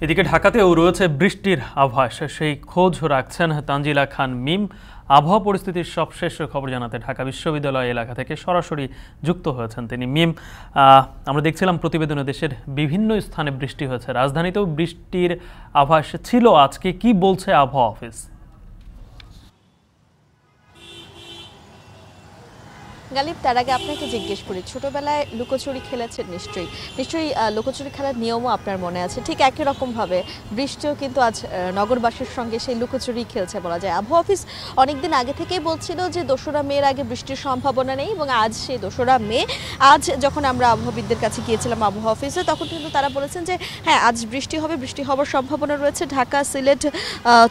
এদিকে ঢাকাতেও রয়েছে বৃষ্টির আভাস, সেই খোঁজ রাখছেন তানজিলা খান মিম। আবহাওয়া পরিস্থিতির সবশেষ খবর জানাতে ঢাকা বিশ্ববিদ্যালয় এলাকা থেকে সরাসরি যুক্ত হয়েছেন তিনি। মিম, আমরা দেখছিলাম প্রতিবেদনে দেশের বিভিন্ন স্থানে বৃষ্টি হয়েছে, রাজধানীতেও বৃষ্টির আভাস ছিল। আজকে কি বলছে আবহাওয়া অফিস? গালিব, তার আগে আপনাকে জিজ্ঞেস করি, ছোটবেলায় লুকোচুরি খেলেছেন নিশ্চয়ই লুকোচুরি খেলার নিয়মও আপনার মনে আছে। ঠিক একই রকমভাবে বৃষ্টিও কিন্তু আজ নগরবাসীর সঙ্গে সেই লুকোচুরি খেলছে বলা যায়। আবহাওয়া অফিস অনেকদিন আগে থেকেই বলছিল যে 2রা মের আগে বৃষ্টির সম্ভাবনা নেই, এবং আজ সেই 2রা মে, আজ যখন আমরা আবহাওয়াবিদদের কাছে গিয়েছিলাম আবহাওয়া অফিসে, তখন কিন্তু তারা বলেছেন যে হ্যাঁ, আজ বৃষ্টি হবে, বৃষ্টি হওয়ার সম্ভাবনা রয়েছে। ঢাকা, সিলেট,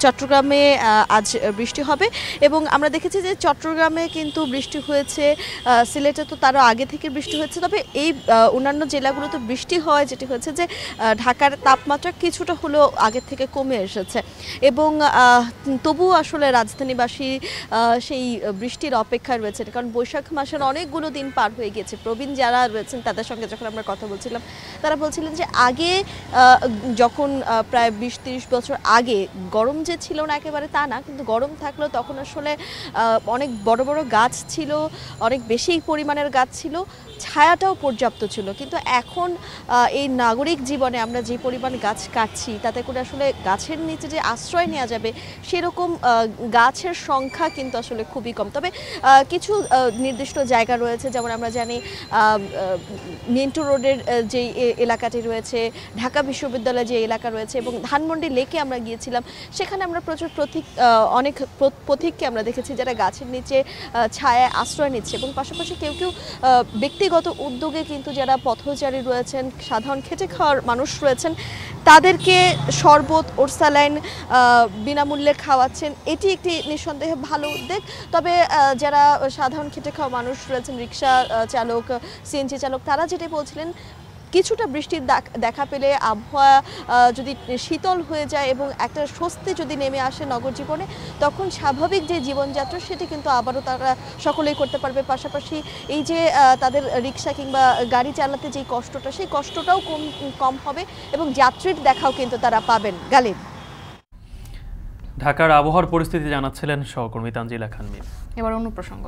চট্টগ্রামে আজ বৃষ্টি হবে। এবং আমরা দেখেছি যে চট্টগ্রামে কিন্তু বৃষ্টি হয়েছে, সিলেটে তো তারও আগে থেকে বৃষ্টি হচ্ছে। তবে এই অন্যান্য জেলাগুলোতে বৃষ্টি হয় যেটি হচ্ছে যে ঢাকার তাপমাত্রা কিছুটা হলেও আগের থেকে কমে এসেছে, এবং তবুও আসলে রাজধানীবাসী সেই বৃষ্টির অপেক্ষায় রয়েছে, কারণ বৈশাখ মাসের অনেকগুলো দিন পার হয়ে গেছে। প্রবীণ যারা রয়েছেন তাদের সঙ্গে যখন আমরা কথা বলছিলাম, তারা বলছিলেন যে আগে যখন প্রায় 20-30 বছর আগে গরম যে ছিল না একেবারে তা না, কিন্তু গরম থাকলেও তখন আসলে অনেক বড় বড় গাছ ছিল, অনেক বেশি পরিমাণের গাছ ছিল, ছায়াটাও পর্যাপ্ত ছিল। কিন্তু এখন এই নাগরিক জীবনে আমরা যে পরিমাণ গাছ কাটছি, তাতে করে আসলে গাছের নিচে যে আশ্রয় নেওয়া যাবে সেরকম গাছের সংখ্যা কিন্তু আসলে খুবই কম। তবে কিছু নির্দিষ্ট জায়গা রয়েছে, যেমন আমরা জানি মিন্টু রোডের যে এলাকাটি রয়েছে, ঢাকা বিশ্ববিদ্যালয় যে এলাকা রয়েছে, এবং ধানমন্ডি লেকে আমরা গিয়েছিলাম, সেখানে আমরা প্রচুর অনেক পথিককে আমরা দেখেছি যারা গাছের নিচে ছায়ায় আশ্রয় নিচ্ছে, এবং পাশাপাশি কেউ কেউ ব্যক্তিগত উদ্যোগে কিন্তু যারা পথচারী রয়েছেন, সাধারণ খেটে খাওয়ার মানুষ রয়েছেন, তাদেরকে শরবত, ওরসালাইন বিনামূল্যে খাওয়াচ্ছেন। এটি একটি নিঃসন্দেহে ভালো উদ্যোগ। তবে যারা সাধারণ খেটে খাওয়া মানুষ রয়েছেন, রিক্সা চালক, সিএনজি চালক, তারা যেটা বলছিলেন, কিছুটা বৃষ্টির দেখা পেলে আবহাওয়া যদি শীতল হয়ে যায় এবং একটা স্বস্তি যদি নেমে আসে নগর জীবনে, তখন স্বাভাবিক যে জীবনযাত্রা সেটি কিন্তু আবারও তারা সকলেই করতে পারবে। পাশাপাশি এই যে তাদের রিক্সা কিংবা গাড়ি চালাতে যে কষ্টটা, সেই কষ্টটাও কম হবে, এবং যাত্রীর দেখাও কিন্তু তারা পাবেন। গালিব, ঢাকার আবহাওয়ার পরিস্থিতি জানাচ্ছিলেন সহকর্মী তানজিলা খান মিম। এবার অন্য প্রসঙ্গ।